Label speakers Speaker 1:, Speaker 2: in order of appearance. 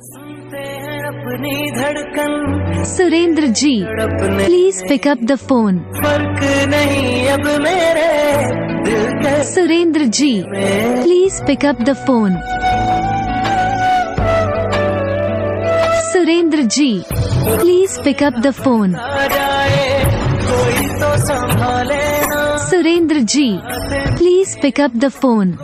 Speaker 1: सुनते हैं अपनी धड़कन,
Speaker 2: Surendra ji, please pick up the phone.
Speaker 1: फर्क नहीं अब मेरे दिल के
Speaker 2: Surendra ji, please pick up the phone. Surendra ji, please pick up the phone.
Speaker 1: आ जाए कोई तो संभाले ना,
Speaker 2: Surendra ji, please pick up the phone.